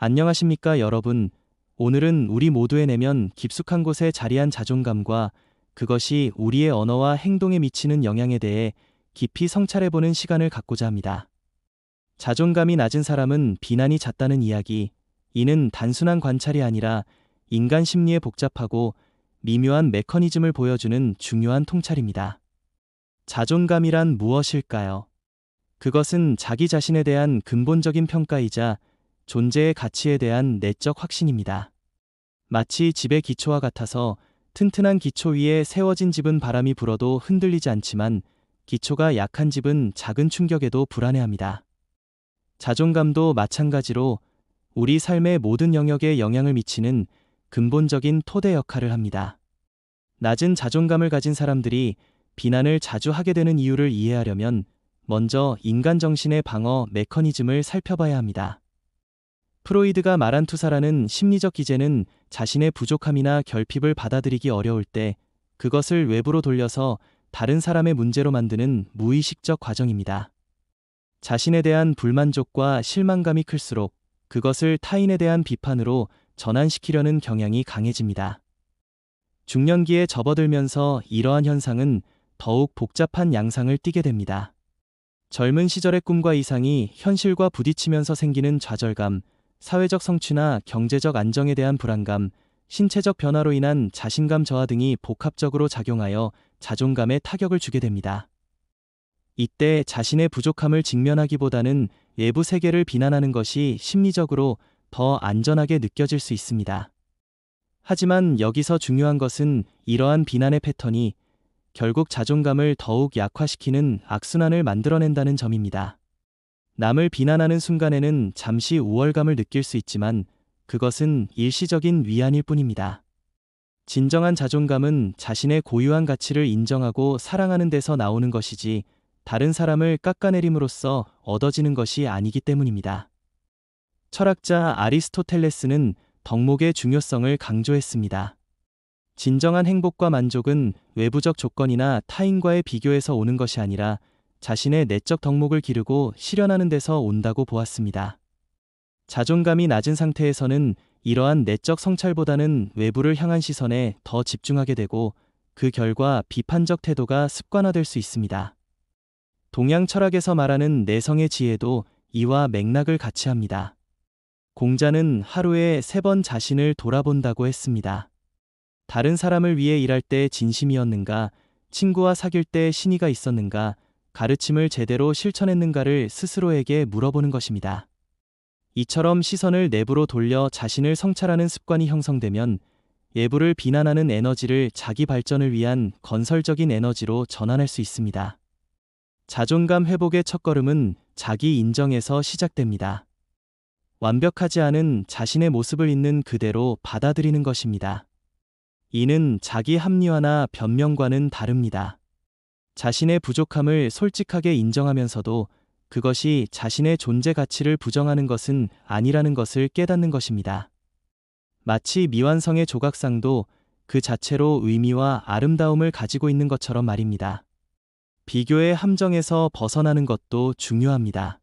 안녕하십니까, 여러분. 오늘은 우리 모두의 내면 깊숙한 곳에 자리한 자존감과 그것이 우리의 언어와 행동에 미치는 영향에 대해 깊이 성찰해보는 시간을 갖고자 합니다. 자존감이 낮은 사람은 비난이 잦다는 이야기, 이는 단순한 관찰이 아니라 인간 심리의 복잡하고 미묘한 메커니즘을 보여주는 중요한 통찰입니다. 자존감이란 무엇일까요? 그것은 자기 자신에 대한 근본적인 평가이자 존재의 가치에 대한 내적 확신입니다. 마치 집의 기초와 같아서 튼튼한 기초 위에 세워진 집은 바람이 불어도 흔들리지 않지만 기초가 약한 집은 작은 충격에도 불안해합니다. 자존감도 마찬가지로 우리 삶의 모든 영역에 영향을 미치는 근본적인 토대 역할을 합니다. 낮은 자존감을 가진 사람들이 비난을 자주 하게 되는 이유를 이해하려면 먼저 인간 정신의 방어 메커니즘을 살펴봐야 합니다. 프로이드가 말한 투사라는 심리적 기제는 자신의 부족함이나 결핍을 받아들이기 어려울 때 그것을 외부로 돌려서 다른 사람의 문제로 만드는 무의식적 과정입니다. 자신에 대한 불만족과 실망감이 클수록 그것을 타인에 대한 비판으로 전환시키려는 경향이 강해집니다. 중년기에 접어들면서 이러한 현상은 더욱 복잡한 양상을 띠게 됩니다. 젊은 시절의 꿈과 이상이 현실과 부딪히면서 생기는 좌절감, 사회적 성취나 경제적 안정에 대한 불안감, 신체적 변화로 인한 자신감 저하 등이 복합적으로 작용하여 자존감에 타격을 주게 됩니다. 이때 자신의 부족함을 직면하기보다는 외부 세계를 비난하는 것이 심리적으로 더 안전하게 느껴질 수 있습니다. 하지만 여기서 중요한 것은 이러한 비난의 패턴이 결국 자존감을 더욱 약화시키는 악순환을 만들어낸다는 점입니다. 남을 비난하는 순간에는 잠시 우월감을 느낄 수 있지만 그것은 일시적인 위안일 뿐입니다. 진정한 자존감은 자신의 고유한 가치를 인정하고 사랑하는 데서 나오는 것이지 다른 사람을 깎아내림으로써 얻어지는 것이 아니기 때문입니다. 철학자 아리스토텔레스는 덕목의 중요성을 강조했습니다. 진정한 행복과 만족은 외부적 조건이나 타인과의 비교에서 오는 것이 아니라 자신의 내적 덕목을 기르고 실현하는 데서 온다고 보았습니다. 자존감이 낮은 상태에서는 이러한 내적 성찰보다는 외부를 향한 시선에 더 집중하게 되고 그 결과 비판적 태도가 습관화될 수 있습니다. 동양 철학에서 말하는 내성의 지혜도 이와 맥락을 같이 합니다. 공자는 하루에 3번 자신을 돌아본다고 했습니다. 다른 사람을 위해 일할 때 진심이었는가, 친구와 사귈 때 신의가 있었는가, 가르침을 제대로 실천했는가를 스스로에게 물어보는 것입니다. 이처럼 시선을 내부로 돌려 자신을 성찰하는 습관이 형성되면 외부를 비난하는 에너지를 자기 발전을 위한 건설적인 에너지로 전환할 수 있습니다. 자존감 회복의 첫걸음은 자기 인정에서 시작됩니다. 완벽하지 않은 자신의 모습을 있는 그대로 받아들이는 것입니다. 이는 자기 합리화나 변명과는 다릅니다. 자신의 부족함을 솔직하게 인정하면서도 그것이 자신의 존재 가치를 부정하는 것은 아니라는 것을 깨닫는 것입니다. 마치 미완성의 조각상도 그 자체로 의미와 아름다움을 가지고 있는 것처럼 말입니다. 비교의 함정에서 벗어나는 것도 중요합니다.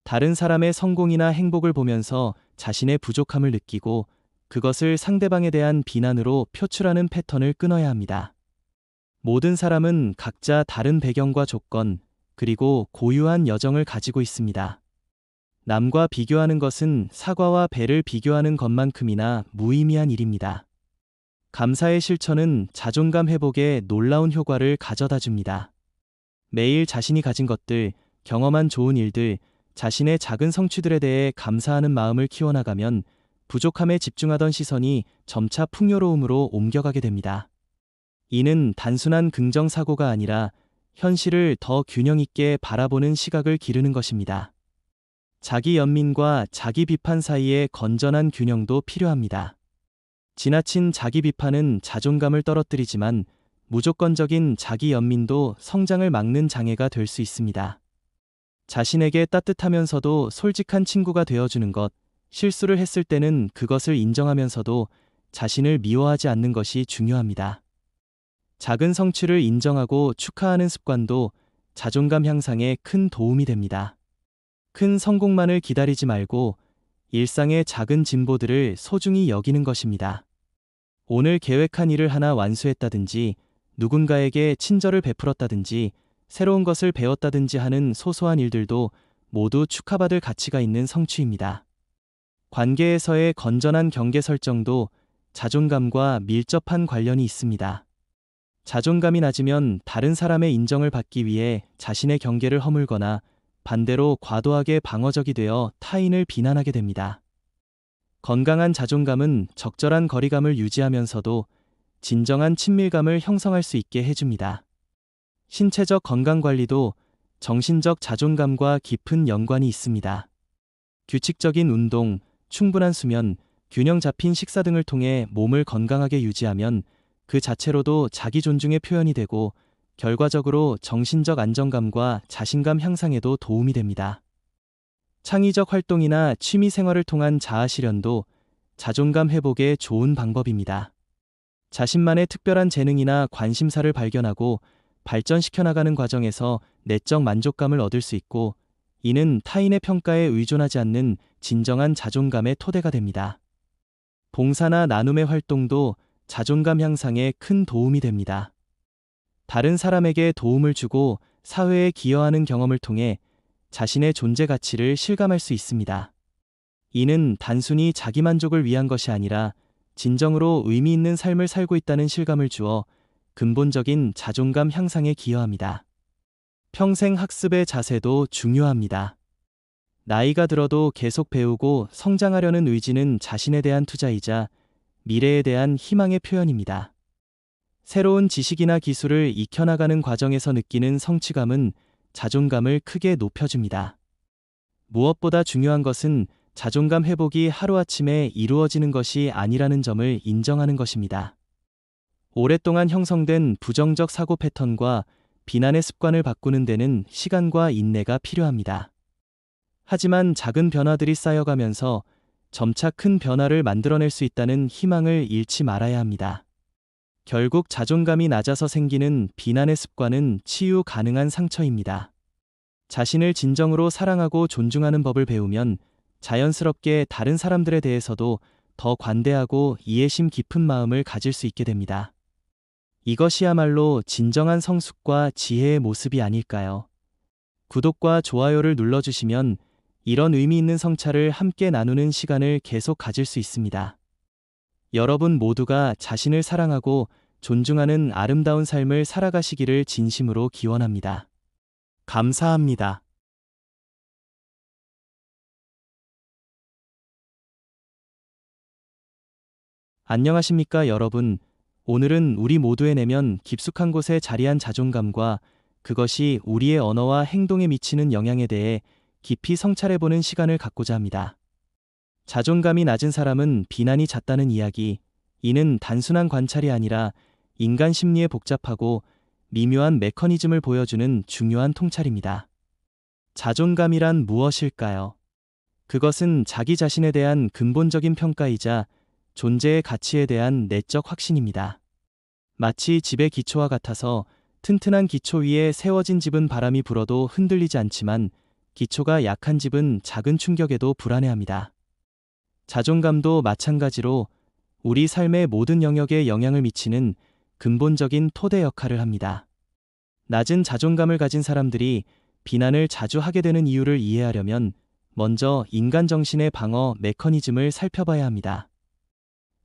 다른 사람의 성공이나 행복을 보면서 자신의 부족함을 느끼고 그것을 상대방에 대한 비난으로 표출하는 패턴을 끊어야 합니다. 모든 사람은 각자 다른 배경과 조건, 그리고 고유한 여정을 가지고 있습니다. 남과 비교하는 것은 사과와 배를 비교하는 것만큼이나 무의미한 일입니다. 감사의 실천은 자존감 회복에 놀라운 효과를 가져다 줍니다. 매일 자신이 가진 것들, 경험한 좋은 일들, 자신의 작은 성취들에 대해 감사하는 마음을 키워나가면 부족함에 집중하던 시선이 점차 풍요로움으로 옮겨가게 됩니다. 이는 단순한 긍정 사고가 아니라 현실을 더 균형 있게 바라보는 시각을 기르는 것입니다. 자기 연민과 자기 비판 사이의 건전한 균형도 필요합니다. 지나친 자기 비판은 자존감을 떨어뜨리지만 무조건적인 자기 연민도 성장을 막는 장애가 될 수 있습니다. 자신에게 따뜻하면서도 솔직한 친구가 되어주는 것, 실수를 했을 때는 그것을 인정하면서도 자신을 미워하지 않는 것이 중요합니다. 작은 성취를 인정하고 축하하는 습관도 자존감 향상에 큰 도움이 됩니다. 큰 성공만을 기다리지 말고 일상의 작은 진보들을 소중히 여기는 것입니다. 오늘 계획한 일을 하나 완수했다든지, 누군가에게 친절을 베풀었다든지, 새로운 것을 배웠다든지 하는 소소한 일들도 모두 축하받을 가치가 있는 성취입니다. 관계에서의 건전한 경계 설정도 자존감과 밀접한 관련이 있습니다. 자존감이 낮으면 다른 사람의 인정을 받기 위해 자신의 경계를 허물거나 반대로 과도하게 방어적이 되어 타인을 비난하게 됩니다. 건강한 자존감은 적절한 거리감을 유지하면서도 진정한 친밀감을 형성할 수 있게 해줍니다. 신체적 건강 관리도 정신적 자존감과 깊은 연관이 있습니다. 규칙적인 운동, 충분한 수면, 균형 잡힌 식사 등을 통해 몸을 건강하게 유지하면 그 자체로도 자기 존중의 표현이 되고 결과적으로 정신적 안정감과 자신감 향상에도 도움이 됩니다. 창의적 활동이나 취미 생활을 통한 자아 실현도 자존감 회복에 좋은 방법입니다. 자신만의 특별한 재능이나 관심사를 발견하고 발전시켜 나가는 과정에서 내적 만족감을 얻을 수 있고, 이는 타인의 평가에 의존하지 않는 진정한 자존감의 토대가 됩니다. 봉사나 나눔의 활동도 자존감 향상에 큰 도움이 됩니다. 다른 사람에게 도움을 주고 사회에 기여하는 경험을 통해 자신의 존재 가치를 실감할 수 있습니다. 이는 단순히 자기만족을 위한 것이 아니라 진정으로 의미 있는 삶을 살고 있다는 실감을 주어 근본적인 자존감 향상에 기여합니다. 평생 학습의 자세도 중요합니다. 나이가 들어도 계속 배우고 성장하려는 의지는 자신에 대한 투자이자 미래에 대한 희망의 표현입니다. 새로운 지식이나 기술을 익혀나가는 과정에서 느끼는 성취감은 자존감을 크게 높여줍니다. 무엇보다 중요한 것은 자존감 회복이 하루아침에 이루어지는 것이 아니라는 점을 인정하는 것입니다. 오랫동안 형성된 부정적 사고 패턴과 비난의 습관을 바꾸는 데는 시간과 인내가 필요합니다. 하지만 작은 변화들이 쌓여가면서 점차 큰 변화를 만들어낼 수 있다는 희망을 잃지 말아야 합니다. 결국 자존감이 낮아서 생기는 비난의 습관은 치유 가능한 상처입니다. 자신을 진정으로 사랑하고 존중하는 법을 배우면 자연스럽게 다른 사람들에 대해서도 더 관대하고 이해심 깊은 마음을 가질 수 있게 됩니다. 이것이야말로 진정한 성숙과 지혜의 모습이 아닐까요? 구독과 좋아요를 눌러주시면 이런 의미 있는 성찰을 함께 나누는 시간을 계속 가질 수 있습니다. 여러분 모두가 자신을 사랑하고 존중하는 아름다운 삶을 살아가시기를 진심으로 기원합니다. 감사합니다. 안녕하십니까 여러분. 오늘은 우리 모두의 내면 깊숙한 곳에 자리한 자존감과 그것이 우리의 언어와 행동에 미치는 영향에 대해 깊이 성찰해보는 시간을 갖고자 합니다. 자존감이 낮은 사람은 비난이 잦다는 이야기, 이는 단순한 관찰이 아니라 인간 심리의 복잡하고 미묘한 메커니즘을 보여주는 중요한 통찰입니다. 자존감이란 무엇일까요? 그것은 자기 자신에 대한 근본적인 평가이자 존재의 가치에 대한 내적 확신입니다. 마치 집의 기초와 같아서 튼튼한 기초 위에 세워진 집은 바람이 불어도 흔들리지 않지만 기초가 약한 집은 작은 충격에도 불안해합니다. 자존감도 마찬가지로 우리 삶의 모든 영역에 영향을 미치는 근본적인 토대 역할을 합니다. 낮은 자존감을 가진 사람들이 비난을 자주 하게 되는 이유를 이해하려면 먼저 인간 정신의 방어 메커니즘을 살펴봐야 합니다.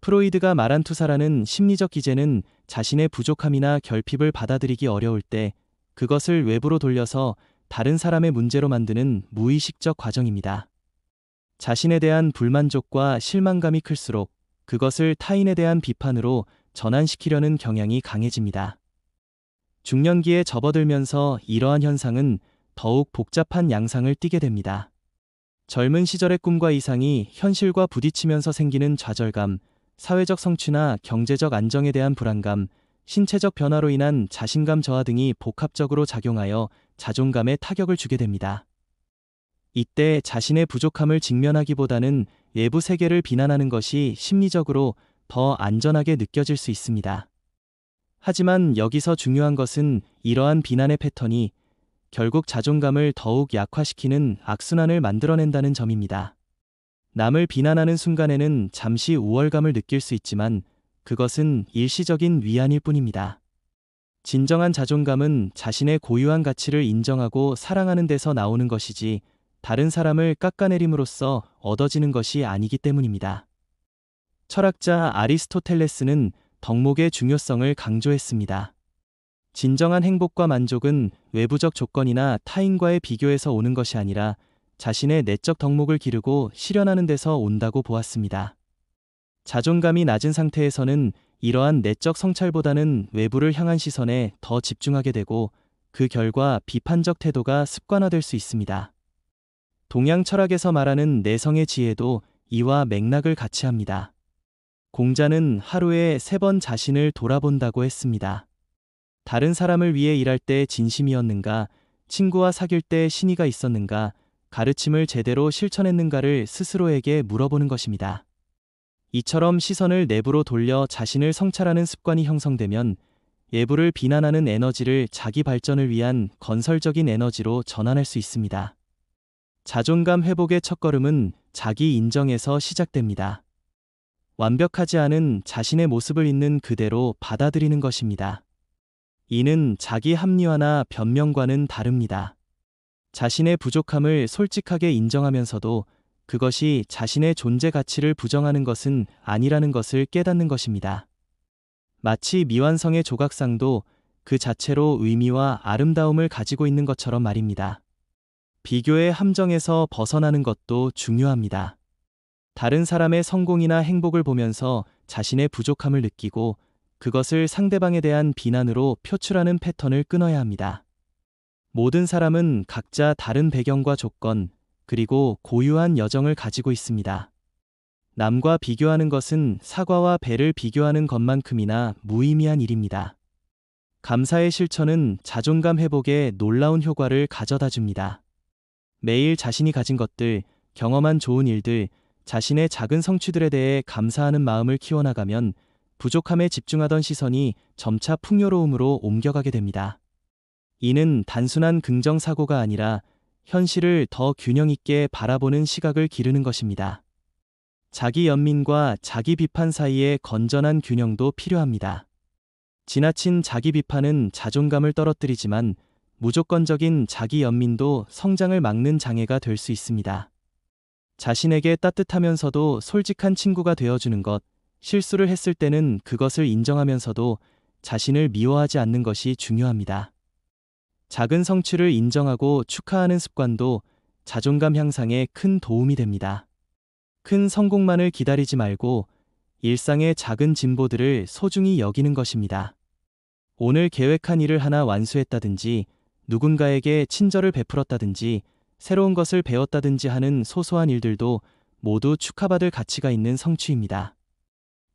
프로이드가 말한 투사라는 심리적 기제는 자신의 부족함이나 결핍을 받아들이기 어려울 때 그것을 외부로 돌려서 다른 사람의 문제로 만드는 무의식적 과정입니다. 자신에 대한 불만족과 실망감이 클수록 그것을 타인에 대한 비판으로 전환시키려는 경향이 강해집니다. 중년기에 접어들면서 이러한 현상은 더욱 복잡한 양상을 띠게 됩니다. 젊은 시절의 꿈과 이상이 현실과 부딪히면서 생기는 좌절감, 사회적 성취나 경제적 안정에 대한 불안감, 신체적 변화로 인한 자신감 저하 등이 복합적으로 작용하여 자존감에 타격을 주게 됩니다. 이때 자신의 부족함을 직면하기보다는 외부 세계를 비난하는 것이 심리적으로 더 안전하게 느껴질 수 있습니다. 하지만 여기서 중요한 것은 이러한 비난의 패턴이 결국 자존감을 더욱 약화시키는 악순환을 만들어낸다는 점입니다. 남을 비난하는 순간에는 잠시 우월감을 느낄 수 있지만 그것은 일시적인 위안일 뿐입니다. 진정한 자존감은 자신의 고유한 가치를 인정하고 사랑하는 데서 나오는 것이지 다른 사람을 깎아내림으로써 얻어지는 것이 아니기 때문입니다. 철학자 아리스토텔레스는 덕목의 중요성을 강조했습니다. 진정한 행복과 만족은 외부적 조건이나 타인과의 비교에서 오는 것이 아니라 자신의 내적 덕목을 기르고 실현하는 데서 온다고 보았습니다. 자존감이 낮은 상태에서는 이러한 내적 성찰보다는 외부를 향한 시선에 더 집중하게 되고 그 결과 비판적 태도가 습관화될 수 있습니다. 동양 철학에서 말하는 내성의 지혜도 이와 맥락을 같이 합니다. 공자는 하루에 3번 자신을 돌아본다고 했습니다. 다른 사람을 위해 일할 때 진심이었는가, 친구와 사귈 때 신의가 있었는가, 가르침을 제대로 실천했는가를 스스로에게 물어보는 것입니다. 이처럼 시선을 내부로 돌려 자신을 성찰하는 습관이 형성되면 외부를 비난하는 에너지를 자기 발전을 위한 건설적인 에너지로 전환할 수 있습니다. 자존감 회복의 첫걸음은 자기 인정에서 시작됩니다. 완벽하지 않은 자신의 모습을 있는 그대로 받아들이는 것입니다. 이는 자기 합리화나 변명과는 다릅니다. 자신의 부족함을 솔직하게 인정하면서도 그것이 자신의 존재 가치를 부정하는 것은 아니라는 것을 깨닫는 것입니다. 마치 미완성의 조각상도 그 자체로 의미와 아름다움을 가지고 있는 것처럼 말입니다. 비교의 함정에서 벗어나는 것도 중요합니다. 다른 사람의 성공이나 행복을 보면서 자신의 부족함을 느끼고 그것을 상대방에 대한 비난으로 표출하는 패턴을 끊어야 합니다. 모든 사람은 각자 다른 배경과 조건, 그리고 고유한 여정을 가지고 있습니다. 남과 비교하는 것은 사과와 배를 비교하는 것만큼이나 무의미한 일입니다. 감사의 실천은 자존감 회복에 놀라운 효과를 가져다 줍니다. 매일 자신이 가진 것들, 경험한 좋은 일들, 자신의 작은 성취들에 대해 감사하는 마음을 키워나가면 부족함에 집중하던 시선이 점차 풍요로움으로 옮겨가게 됩니다. 이는 단순한 긍정 사고가 아니라 현실을 더 균형 있게 바라보는 시각을 기르는 것입니다. 자기 연민과 자기 비판 사이의 건전한 균형도 필요합니다. 지나친 자기 비판은 자존감을 떨어뜨리지만 무조건적인 자기 연민도 성장을 막는 장애가 될 수 있습니다. 자신에게 따뜻하면서도 솔직한 친구가 되어주는 것, 실수를 했을 때는 그것을 인정하면서도 자신을 미워하지 않는 것이 중요합니다. 작은 성취를 인정하고 축하하는 습관도 자존감 향상에 큰 도움이 됩니다. 큰 성공만을 기다리지 말고 일상의 작은 진보들을 소중히 여기는 것입니다. 오늘 계획한 일을 하나 완수했다든지, 누군가에게 친절을 베풀었다든지, 새로운 것을 배웠다든지 하는 소소한 일들도 모두 축하받을 가치가 있는 성취입니다.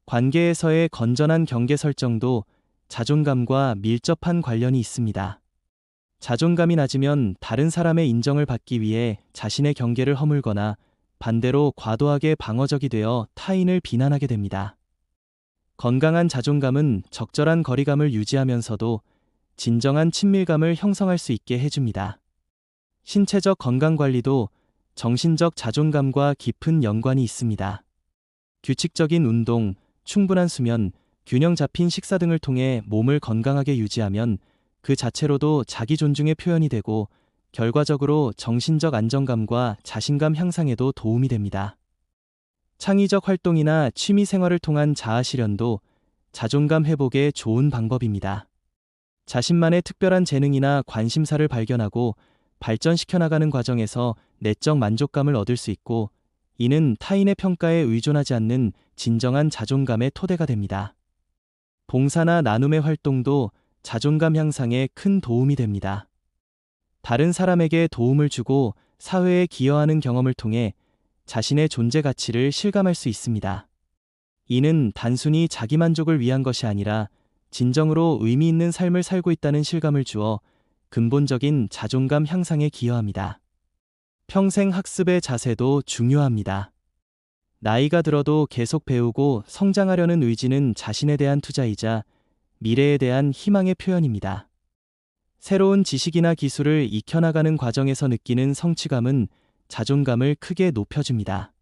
관계에서의 건전한 경계 설정도 자존감과 밀접한 관련이 있습니다. 자존감이 낮으면 다른 사람의 인정을 받기 위해 자신의 경계를 허물거나 반대로 과도하게 방어적이 되어 타인을 비난하게 됩니다. 건강한 자존감은 적절한 거리감을 유지하면서도 진정한 친밀감을 형성할 수 있게 해줍니다. 신체적 건강 관리도 정신적 자존감과 깊은 연관이 있습니다. 규칙적인 운동, 충분한 수면, 균형 잡힌 식사 등을 통해 몸을 건강하게 유지하면 그 자체로도 자기 존중의 표현이 되고 결과적으로 정신적 안정감과 자신감 향상에도 도움이 됩니다. 창의적 활동이나 취미 생활을 통한 자아 실현도 자존감 회복에 좋은 방법입니다. 자신만의 특별한 재능이나 관심사를 발견하고 발전시켜 나가는 과정에서 내적 만족감을 얻을 수 있고, 이는 타인의 평가에 의존하지 않는 진정한 자존감의 토대가 됩니다. 봉사나 나눔의 활동도 자존감 향상에 큰 도움이 됩니다. 다른 사람에게 도움을 주고 사회에 기여하는 경험을 통해 자신의 존재 가치를 실감할 수 있습니다. 이는 단순히 자기만족을 위한 것이 아니라 진정으로 의미 있는 삶을 살고 있다는 실감을 주어 근본적인 자존감 향상에 기여합니다. 평생 학습의 자세도 중요합니다. 나이가 들어도 계속 배우고 성장하려는 의지는 자신에 대한 투자이자 미래에 대한 희망의 표현입니다. 새로운 지식이나 기술을 익혀나가는 과정에서 느끼는 성취감은 자존감을 크게 높여줍니다.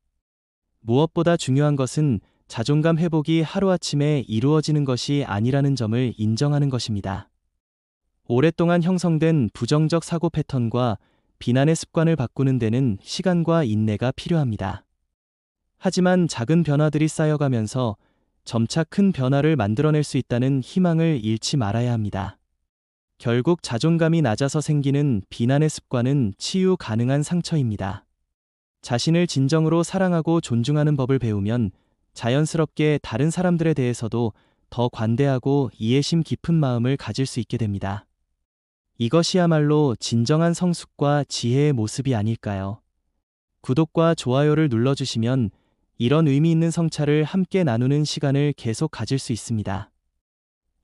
무엇보다 중요한 것은 자존감 회복이 하루아침에 이루어지는 것이 아니라는 점을 인정하는 것입니다. 오랫동안 형성된 부정적 사고 패턴과 비난의 습관을 바꾸는 데는 시간과 인내가 필요합니다. 하지만 작은 변화들이 쌓여가면서 점차 큰 변화를 만들어낼 수 있다는 희망을 잃지 말아야 합니다. 결국 자존감이 낮아서 생기는 비난의 습관은 치유 가능한 상처입니다. 자신을 진정으로 사랑하고 존중하는 법을 배우면 자연스럽게 다른 사람들에 대해서도 더 관대하고 이해심 깊은 마음을 가질 수 있게 됩니다. 이것이야말로 진정한 성숙과 지혜의 모습이 아닐까요? 구독과 좋아요를 눌러주시면 이런 의미 있는 성찰을 함께 나누는 시간을 계속 가질 수 있습니다.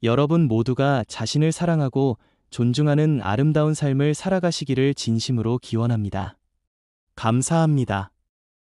여러분 모두가 자신을 사랑하고 존중하는 아름다운 삶을 살아가시기를 진심으로 기원합니다. 감사합니다.